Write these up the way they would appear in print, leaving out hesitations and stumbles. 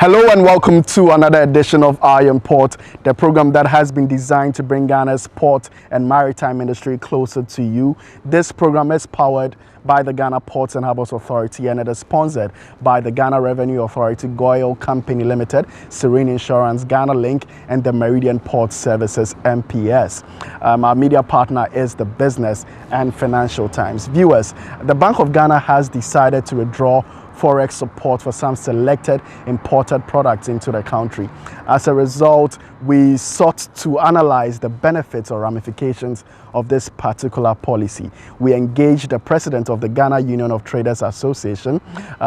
Hello and welcome to another edition of I Am Port, the program that has been designed to bring Ghana's port and maritime industry closer to you. This program is powered by the Ghana Ports and Harbours Authority, and it is sponsored by the Ghana Revenue Authority, Goil Company Limited, Serene Insurance, Ghana Link, and the Meridian Port Services (MPS). Our media partner is the Business and Financial Times. Viewers, the Bank of Ghana has decided to withdraw forex support for some selected imported products into the country. As a result, we sought to analyze the benefits or ramifications of this particular policy. We engaged the president of the Ghana Union of Traders Association.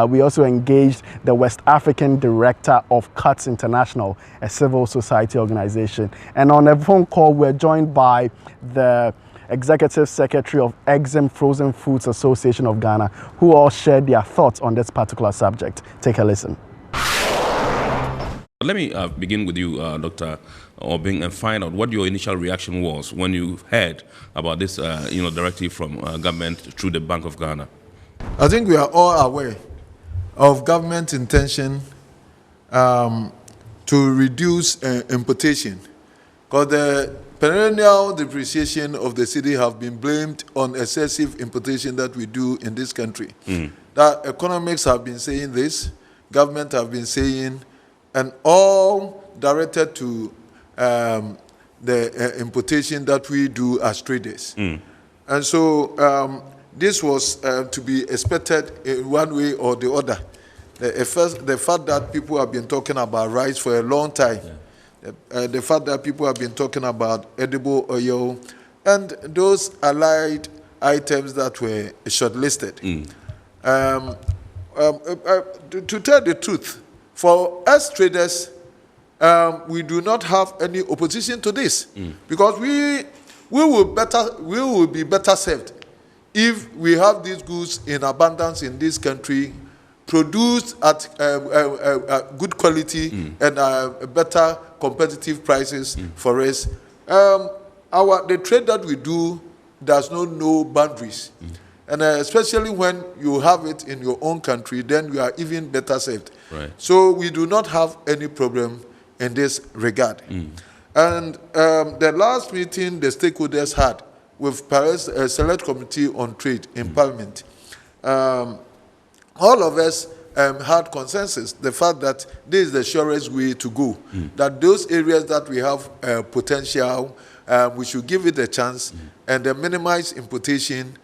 We also engaged the West African director of CUTS International, a civil society organization. And on a phone call, we're joined by the Executive Secretary of Exim Frozen Foods Association of Ghana, who all shared their thoughts on this particular subject. Take a listen. Let me begin with you, Dr. Obing, and find out what your initial reaction was when you heard about this directive from government through the Bank of Ghana. I think we are all aware of government intention to reduce importation, because the perennial depreciation of the cedi have been blamed on excessive importation that we do in this country. That economics have been saying this, government have been saying, and all directed to the importation that we do as traders. And so this was to be expected in one way or the other. The fact that people have been talking about rice for a long time, the fact that people have been talking about edible oil and those allied items that were shortlisted. To tell the truth, for us traders, we do not have any opposition to this, because we will be better served if we have these goods in abundance in this country, produced at good quality and better competitive prices for us. The trade that we do does not know boundaries. And especially when you have it in your own country, then you are even better served. Right. So we do not have any problem in this regard. And the last meeting the stakeholders had with Paris Select Committee on Trade in Parliament, all of us had consensus, the fact that this is the surest way to go, that those areas that we have potential, we should give it a chance and then minimize importation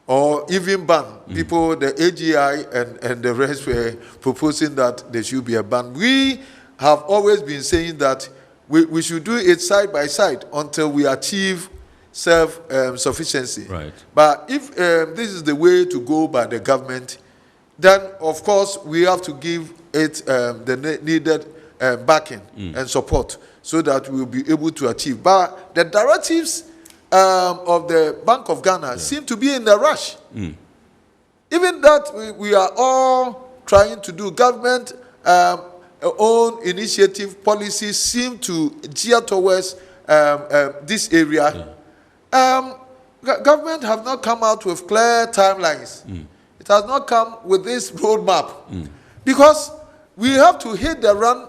or even ban. People, the AGI and the rest were proposing that there should be a ban. We have always been saying that we should do it side by side until we achieve self-sufficiency. Right. But if this is the way to go by the government, then of course we have to give it the needed backing and support so that we'll be able to achieve. But the directives of the Bank of Ghana seem to be in a rush. Even that we are all trying to do, government own initiative policies seem to gear towards this area. Government have not come out with clear timelines. It has not come with this roadmap, because we have to hit the running.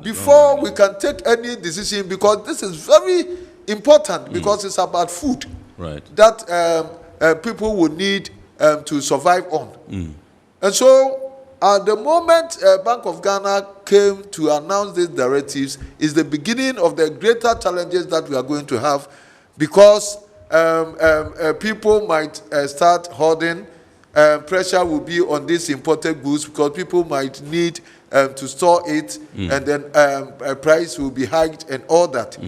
Before we can take any decision, because this is very important, because it's about food that people will need to survive on. And so at the moment Bank of Ghana came to announce these directives is the beginning of the greater challenges that we are going to have, because people might start hoarding. Pressure will be on these imported goods because people might need to store it, and then price will be hiked and all that.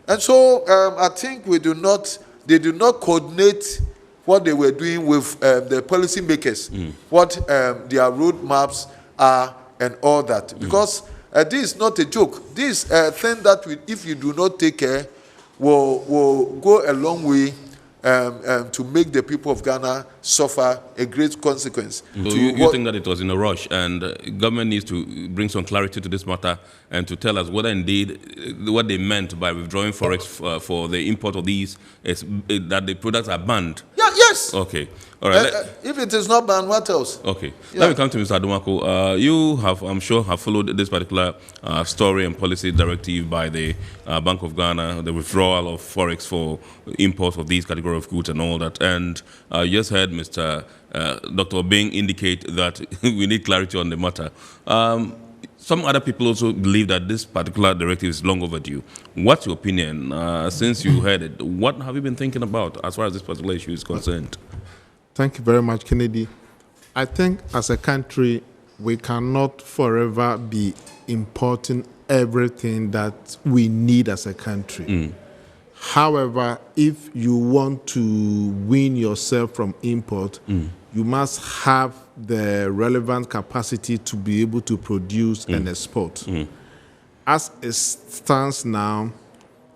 And so I think they do not coordinate what they were doing with the policy makers, what their roadmaps are and all that. Because this is not a joke. This thing that if you do not take care will go a long way to make the people of Ghana suffer a great consequence. So you think that it was in a rush, and government needs to bring some clarity to this matter and to tell us whether indeed what they meant by withdrawing forex for the import of these is that the products are banned. Yeah, Yes. Okay. All right. If it is not banned, what else? Okay. Yeah. Let me come to Mr. Adomako. You have, I'm sure, have followed this particular story and policy directive by the Bank of Ghana, the withdrawal of forex for import of these category of goods and all that. And you just heard Mr. Dr. Bing indicate that we need clarity on the matter. Some other people also believe that this particular directive is long overdue. What's your opinion? Since you heard it, what have you been thinking about as far as this particular issue is concerned? Thank you very much, Kennedy. I think as a country, we cannot forever be importing everything that we need as a country. However, if you want to wean yourself from import, you must have the relevant capacity to be able to produce and export. As it stands now,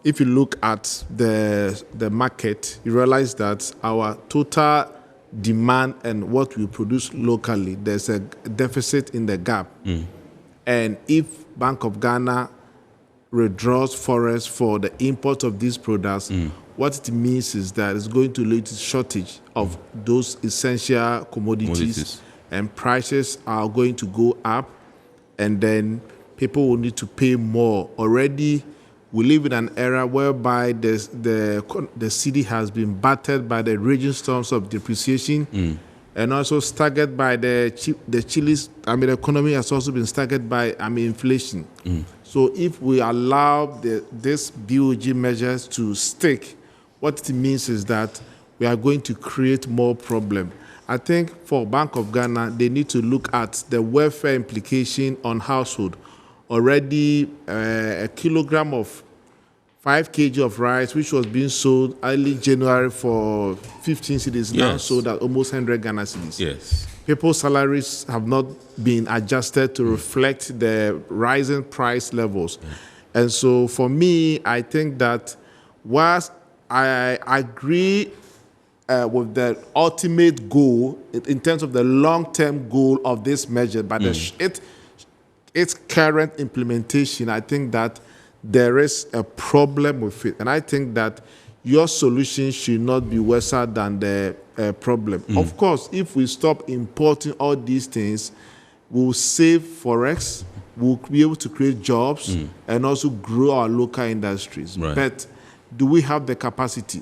if you look at the market, you realize that our total demand and what we produce locally, there's a deficit in the gap. And if Bank of Ghana withdraws forex for the import of these products, what it means is that it's going to lead to shortage of those essential commodities, and prices are going to go up, and then people will need to pay more. Already, we live in an era whereby the city has been battered by the raging storms of depreciation, and also staggered by the Chile's. The economy has also been staggered by inflation. So if we allow this BOG measures to stick, what it means is that we are going to create more problem. I think for Bank of Ghana, they need to look at the welfare implication on household. Already, a kilogram of 5 kg of rice, which was being sold early January for 15 cedis, now sold at almost 100 Ghana cedis. Yes. People's salaries have not been adjusted to reflect the rising price levels. And so for me, I think that whilst I agree with the ultimate goal in terms of the long-term goal of this measure, but its current implementation, I think that there is a problem with it. And I think that your solution should not be worse than the problem. Of course, if we stop importing all these things, we'll save forex, we'll be able to create jobs, and also grow our local industries. Right. But do we have the capacity?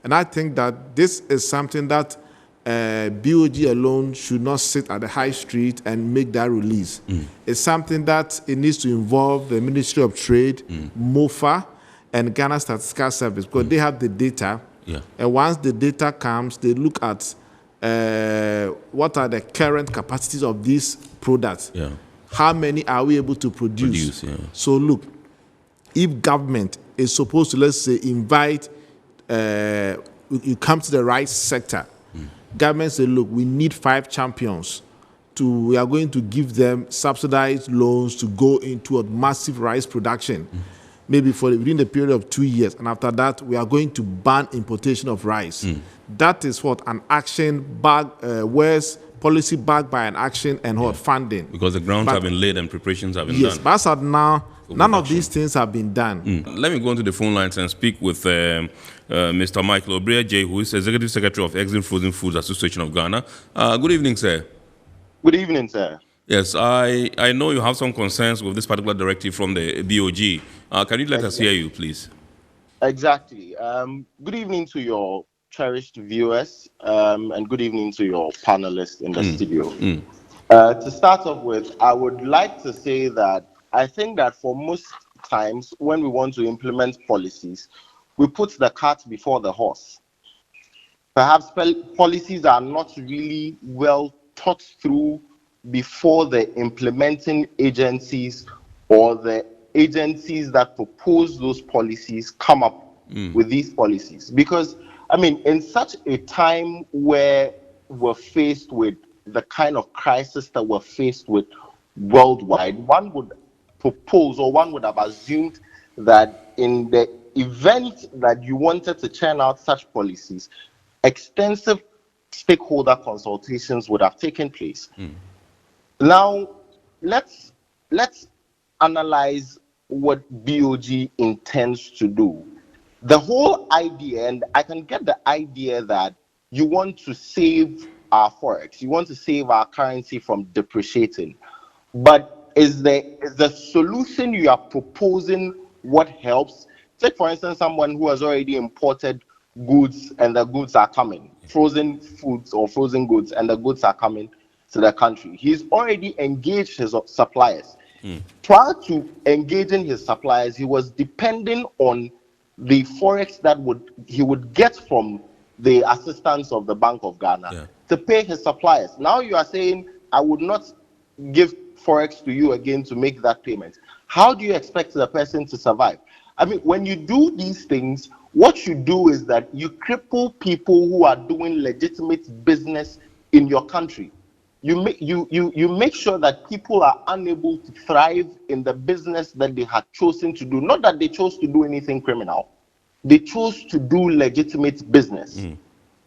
And I think that this is something that BOG alone should not sit at the high street and make that release. It's something that it needs to involve the Ministry of Trade, MOFA, and Ghana Statistical Service, because they have the data. And once the data comes, they look at what are the current capacities of these products. How many are we able to produce? So look, if government is supposed to, let's say, invite, you come to the rice sector, government say, look, we need 5 champions. We are going to give them subsidized loans to go into a massive rice production, maybe within the period of 2 years. And after that, we are going to ban importation of rice. That is what an action where's policy backed by an action and what funding. Because the grounds have been laid and preparations have been done. Yes, but as of now, none of these things have been done. Let me go into the phone lines and speak with Mr. Michael Obrea J, who is Executive Secretary of Exim Frozen Foods Association of Ghana. Good evening, sir. Good evening, sir. Yes, I know you have some concerns with this particular directive from the BOG. Can you let us hear you, please? Exactly. Good evening to your cherished viewers, and good evening to your panelists in the studio. To start off with, I would like to say that I think that for most times when we want to implement policies, we put the cart before the horse. Perhaps policies are not really well thought through before the implementing agencies or the agencies that propose those policies come up with these policies. Because, I mean, in such a time where we're faced with the kind of crisis that we're faced with worldwide, one would propose, or one would have assumed, that in the event that you wanted to churn out such policies, extensive stakeholder consultations would have taken place. Now, let's analyze what BOG intends to do. The whole idea, and I can get the idea that you want to save our forex, you want to save our currency from depreciating. But is the solution you are proposing what helps? Take, for instance, someone who has already imported goods and the goods are coming, frozen foods or frozen goods, and the goods are coming to the country. He's already engaged his suppliers. Prior to engaging his suppliers, he was depending on the forex that he would get from the assistance of the Bank of Ghana to pay his suppliers. Now you are saying, I would not give forex to you again to make that payment. How do you expect the person to survive? I mean, when you do these things, what you do is that you cripple people who are doing legitimate business in your country. You make sure that people are unable to thrive in the business that they had chosen to do. Not that they chose to do anything criminal. They chose to do legitimate business.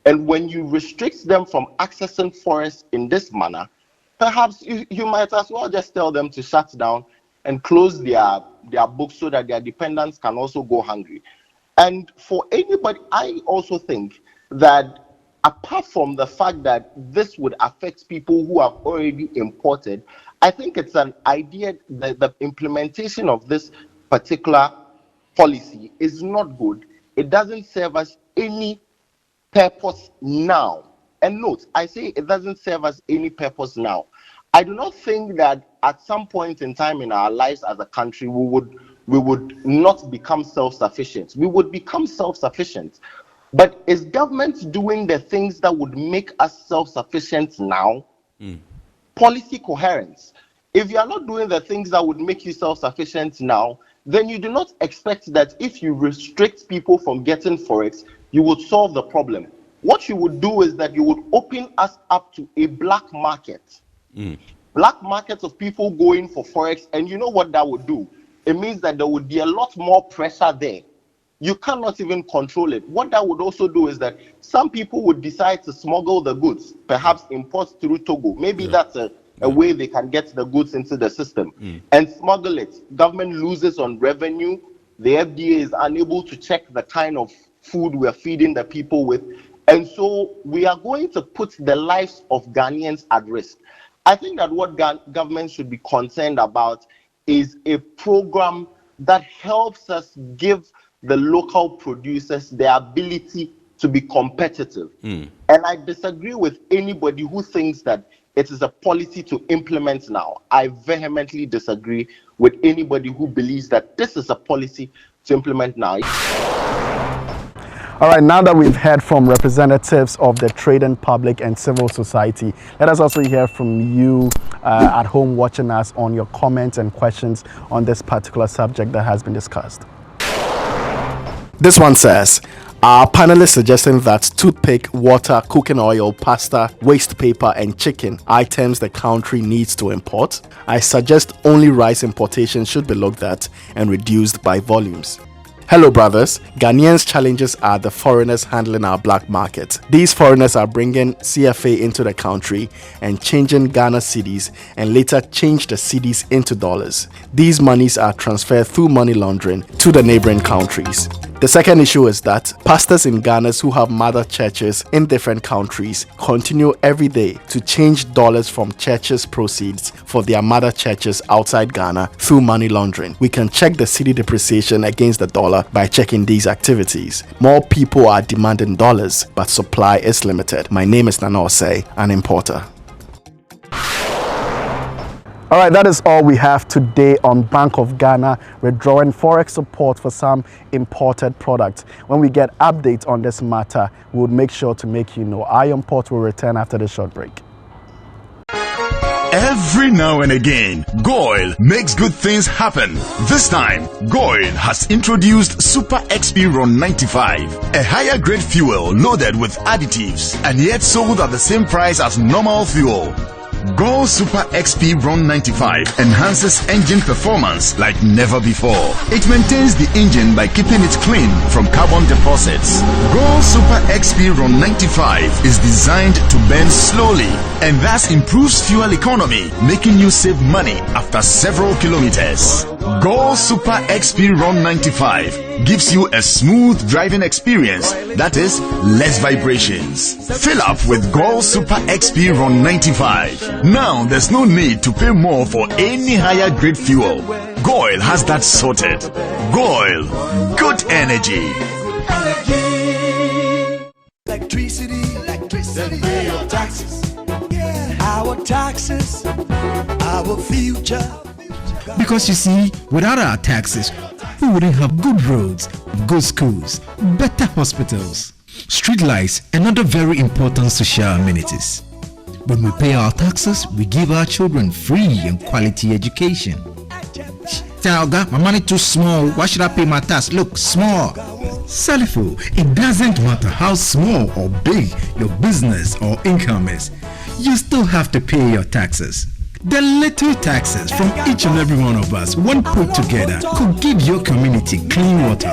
And when you restrict them from accessing forests in this manner, perhaps you might as well just tell them to shut down and close their books so that their dependents can also go hungry. And for anybody, I also think that apart from the fact that this would affect people who have already imported, I think it's an idea that the implementation of this particular policy is not good. It doesn't serve us any purpose now. And note, I say it doesn't serve us any purpose now. I do not think that at some point in time in our lives as a country, we would not become self-sufficient. We would become self-sufficient. But is government doing the things that would make us self-sufficient now? Policy coherence. If you are not doing the things that would make you self-sufficient now, then you do not expect that if you restrict people from getting forex, you would solve the problem. What you would do is that you would open us up to a black market. Black market of people going for forex, and you know what that would do? It means that there would be a lot more pressure there. You cannot even control it. What that would also do is that some people would decide to smuggle the goods, perhaps import through Togo. Maybe that's a way they can get the goods into the system and smuggle it. Government loses on revenue. The FDA is unable to check the kind of food we're feeding the people with. And so we are going to put the lives of Ghanaians at risk. I think that what government should be concerned about is a program that helps us give the local producers the ability to be competitive. And I disagree with anybody who thinks that it is a policy to implement now. I vehemently disagree with anybody who believes that this is a policy to implement now. All right, now that we've heard from representatives of the trading public and civil society, let us also hear from you at home watching us on your comments and questions on this particular subject that has been discussed. This one says, our panelists suggesting that toothpick, water, cooking oil, pasta, waste paper, and chicken items the country needs to import. I suggest only rice importation should be looked at and reduced by volumes. Hello brothers, Ghanaians' challenges are the foreigners handling our black market. These foreigners are bringing CFA into the country and changing Ghana cedis and later change the cedis into dollars. These monies are transferred through money laundering to the neighboring countries. The second issue is that pastors in Ghana who have mother churches in different countries continue every day to change dollars from churches' proceeds for their mother churches outside Ghana through money laundering. We can check the cedi depreciation against the dollar by checking these activities. More people are demanding dollars, but supply is limited. My name is Nana Osei, an importer. All right, that is all we have today on Bank of Ghana withdrawing forex support for some imported products. When we get updates on this matter, we would make sure to make you know. I Import will return after this short break. Every now and again, Goil makes good things happen. This time, Goil has introduced Super XP Ron 95, a higher grade fuel loaded with additives and yet sold at the same price as normal fuel. Goil Super XP Ron 95 enhances engine performance like never before. It maintains the engine by keeping it clean from carbon deposits. Goil Super XP Ron 95 is designed to burn slowly and thus improves fuel economy, making you save money after several kilometers. Goil Super XP Run 95 gives you a smooth driving experience that is less vibrations. Fill up with Goil Super XP Run 95. Now there's no need to pay more for any higher grade fuel. Goil has that sorted. Goil, good energy. Electricity, pay your taxes. Our taxes, our future. Because you see, without our taxes, we wouldn't have good roads, good schools, better hospitals, street lights, and other very important social amenities. When we pay our taxes, we give our children free and quality education. Talga, my money too small. Why should I pay my tax? Look, small. Salifo, it doesn't matter how small or big your business or income is. You still have to pay your taxes. The little taxes from each and every one of us, when put together, could give your community clean water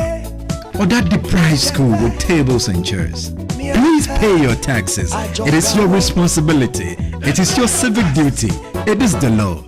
or that deprived school with tables and chairs. Please pay your taxes. It is your responsibility. It is your civic duty. It is the law.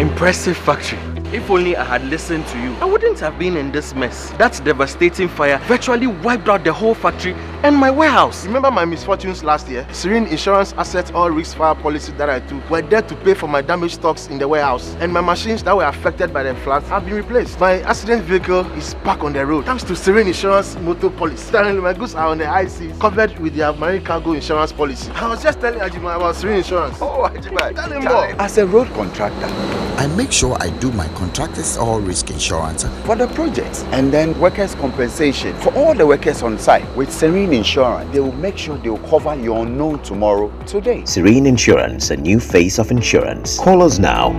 Impressive factory. If only I had listened to you, I wouldn't have been in this mess. That devastating fire virtually wiped out the whole factory and my warehouse. Remember my misfortunes last year? Serene Insurance Asset All Risk Fire policy that I took were there to pay for my damaged stocks in the warehouse, and my machines that were affected by the floods have been replaced. My accident vehicle is back on the road thanks to Serene Insurance motor policy. Currently, my goods are on the IC covered with their marine cargo insurance policy. I was just telling Ajima about Serene Insurance. Oh, Ajima, tell him more. As a road contractor, I make sure I do my contractors all risk insurance for the projects and then workers' compensation for all the workers on site. With Serene Insurance, they will make sure they will cover your unknown tomorrow today. Serene Insurance, a new face of insurance. Call us now.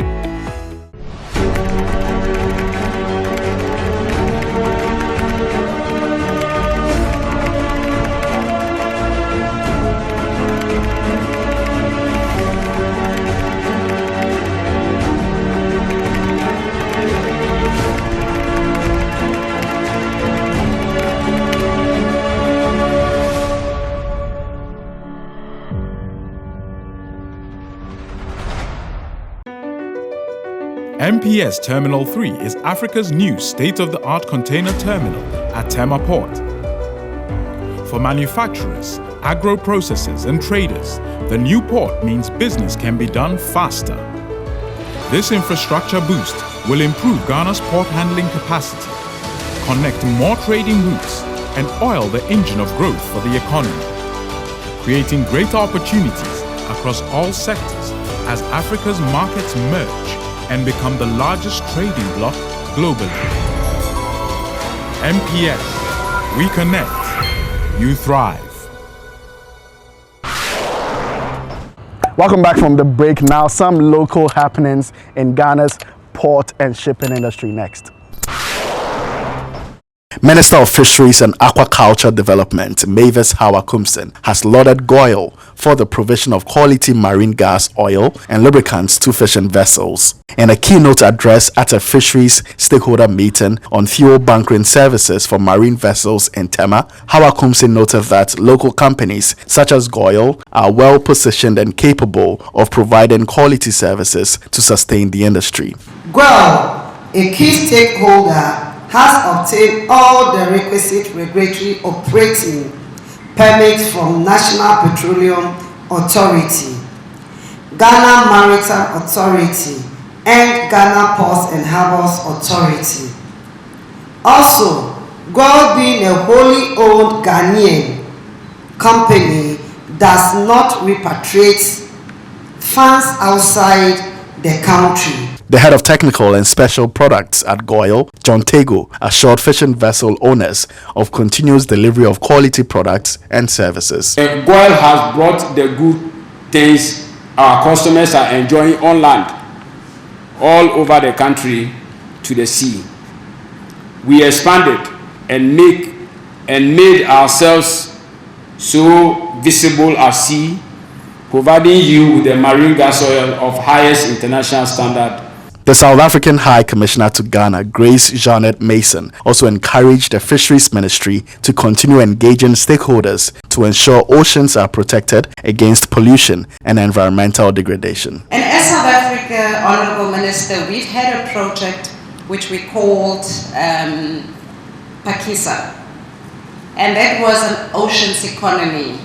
MPS Terminal 3 is Africa's new state-of-the-art container terminal at Tema Port. For manufacturers, agro-processors and traders, the new port means business can be done faster. This infrastructure boost will improve Ghana's port handling capacity, connect more trading routes, and oil the engine of growth for the economy, creating greater opportunities across all sectors as Africa's markets merge and become the largest trading bloc globally. MPS, we connect, you thrive. Welcome back from the break. Now some local happenings in Ghana's port and shipping industry next. Minister of Fisheries and Aquaculture Development, Mavis Hawakumsen, has lauded Goil for the provision of quality marine gas, oil, and lubricants to fishing vessels. In a keynote address at a fisheries stakeholder meeting on fuel bunkering services for marine vessels in Tema, Hawakumsen noted that local companies such as Goil are well positioned and capable of providing quality services to sustain the industry. Goil, a key stakeholder, has obtained all the requisite regulatory operating permits from National Petroleum Authority, Ghana Maritime Authority, and Ghana Ports and Harbours Authority. Also, Goil, being a wholly owned Ghanaian company, does not repatriate funds outside the country. The head of technical and special products at Goil, John Tego, assured fishing vessel owners of continuous delivery of quality products and services. Goil has brought the good things our customers are enjoying on land, all over the country, to the sea. We expanded and made ourselves so visible at sea, providing you with the marine gas oil of highest international standard. The South African High Commissioner to Ghana, Grace Janet Mason, also encouraged the Fisheries Ministry to continue engaging stakeholders to ensure oceans are protected against pollution and environmental degradation. And as South Africa, Honourable Minister, we've had a project which we called Pakisa. And that was an oceans economy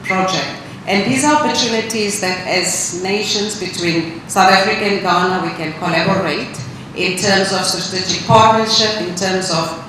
project. And these are opportunities that as nations between South Africa and Ghana, we can collaborate in terms of strategic partnership, in terms of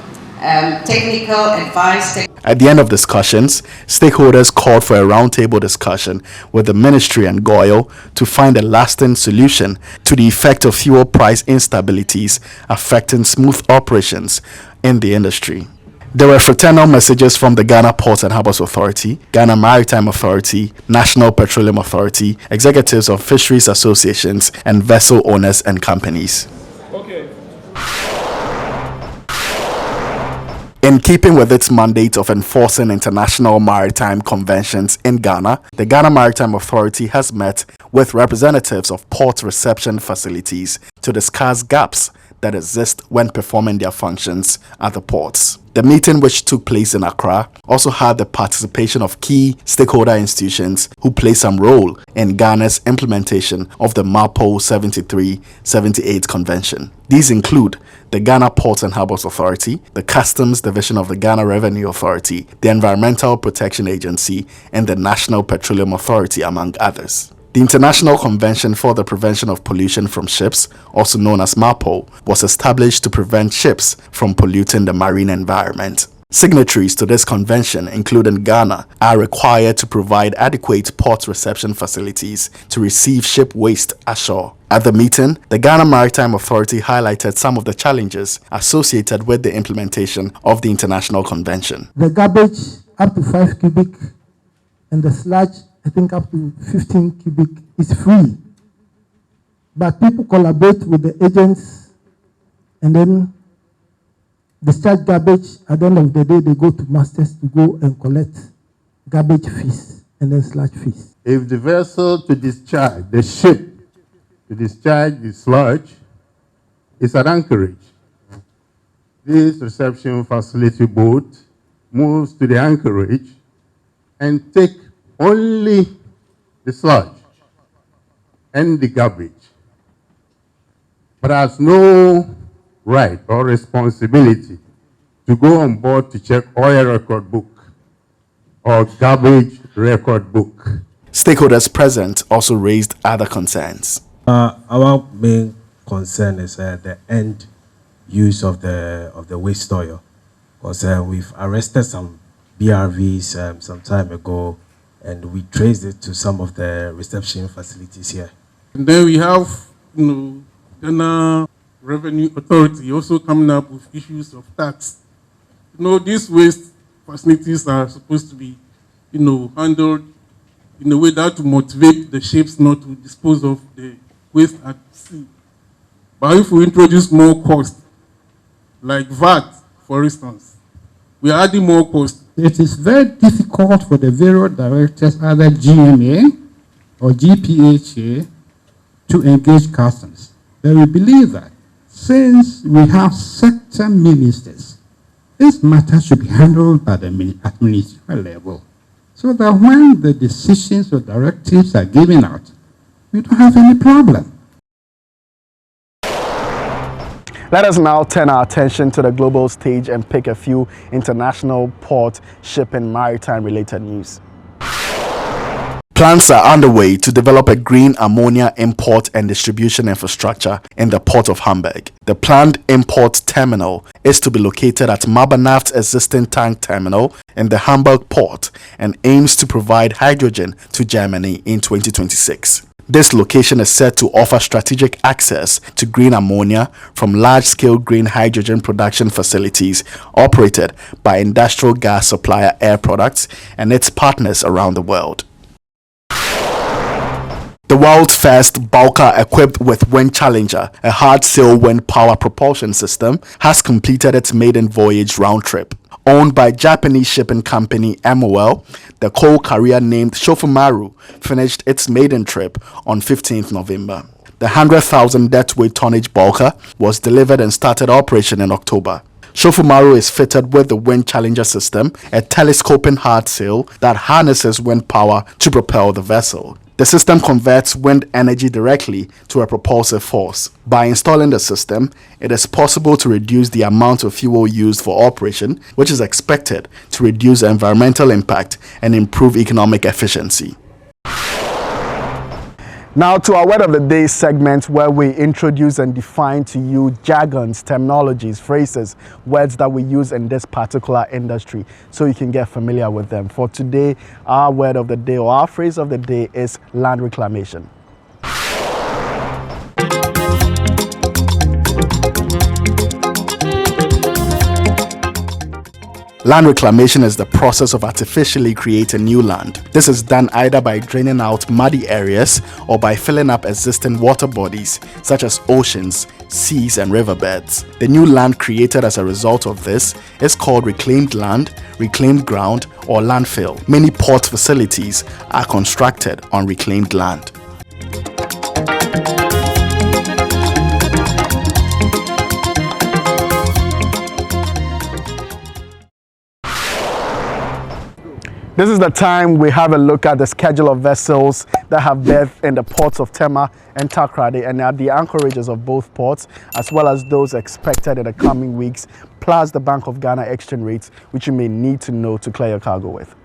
technical advice. At the end of discussions, stakeholders called for a roundtable discussion with the ministry and Goil to find a lasting solution to the effect of fuel price instabilities affecting smooth operations in the industry. There were fraternal messages from the Ghana Ports and Harbours Authority, Ghana Maritime Authority, National Petroleum Authority, executives of fisheries associations, and vessel owners and companies. In keeping with its mandate of enforcing international maritime conventions in Ghana, the Ghana Maritime Authority has met with representatives of port reception facilities to discuss gaps that exist when performing their functions at the ports. The meeting, which took place in Accra, also had the participation of key stakeholder institutions who play some role in Ghana's implementation of the MAPO 73-78 Convention. These include the Ghana Ports and Harbours Authority, the Customs Division of the Ghana Revenue Authority, the Environmental Protection Agency, and the National Petroleum Authority, among others. The International Convention for the Prevention of Pollution from Ships, also known as MAPO, was established to prevent ships from polluting the marine environment. Signatories to this convention, including Ghana, are required to provide adequate port reception facilities to receive ship waste ashore. At the meeting, the Ghana Maritime Authority highlighted some of the challenges associated with the implementation of the International Convention. The garbage up to 5 cubic and the sludge, I think up to 15 cubic, is free. But people collaborate with the agents and then discharge garbage. At the end of the day, they go to masters to go and collect garbage fees and then sludge fees. If the vessel to discharge, the ship to discharge the sludge is at anchorage, this reception facility boat moves to the anchorage and take only the sludge and the garbage, but has no right or responsibility to go on board to check oil record book or garbage record book. Stakeholders present also raised other concerns. Our main concern is the end use of the waste oil, because we've arrested some BRVs some time ago, and we traced it to some of the reception facilities here. And then we have, Ghana Revenue Authority also coming up with issues of tax. These waste facilities are supposed to be, handled in a way that to motivate the ships not to dispose of the waste at sea. But if we introduce more cost, like VAT, for instance, we are adding more cost. It is very difficult for the various directors, either GMA or GPHA, to engage customs. But we believe that since we have sector ministers, this matter should be handled by the ministerial level, so that when the decisions or directives are given out, we don't have any problem. Let us now turn our attention to the global stage and pick a few international port, shipping, maritime related news. Plans are underway to develop a green ammonia import and distribution infrastructure in the port of Hamburg. The planned import terminal is to be located at Mabanaft's existing tank terminal in the Hamburg port and aims to provide hydrogen to Germany in 2026. This location is set to offer strategic access to green ammonia from large-scale green hydrogen production facilities operated by industrial gas supplier Air Products and its partners around the world. The world's first bulker equipped with Wind Challenger, a hard-sail wind power propulsion system, has completed its maiden voyage round trip. Owned by Japanese shipping company MOL, the coal carrier named Shofumaru finished its maiden trip on 15th November. The 100,000 deadweight tonnage bulker was delivered and started operation in October. Shofumaru is fitted with the Wind Challenger system, a telescoping hard sail that harnesses wind power to propel the vessel. The system converts wind energy directly to a propulsive force. By installing the system, it is possible to reduce the amount of fuel used for operation, which is expected to reduce environmental impact and improve economic efficiency. Now to our Word of the Day segment, where we introduce and define to you jargons, terminologies, phrases, words that we use in this particular industry so you can get familiar with them. For today, our word of the day or our phrase of the day is land reclamation. Land reclamation is the process of artificially creating new land. This is done either by draining out muddy areas or by filling up existing water bodies such as oceans, seas, and riverbeds. The new land created as a result of this is called reclaimed land, reclaimed ground, or landfill. Many port facilities are constructed on reclaimed land. This is the time we have a look at the schedule of vessels that have berthed in the ports of Tema and Takoradi and at the anchorages of both ports, as well as those expected in the coming weeks, plus the Bank of Ghana exchange rates, which you may need to know to clear your cargo with.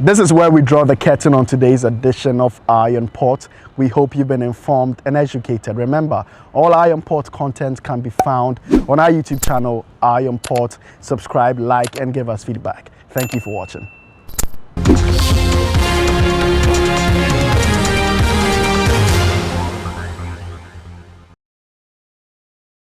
This is where we draw the curtain on today's edition of Iron Port. We hope you've been informed and educated. Remember, all Iron Port content can be found on our YouTube channel, Iron Port. Subscribe, like, and give us feedback. Thank you for watching.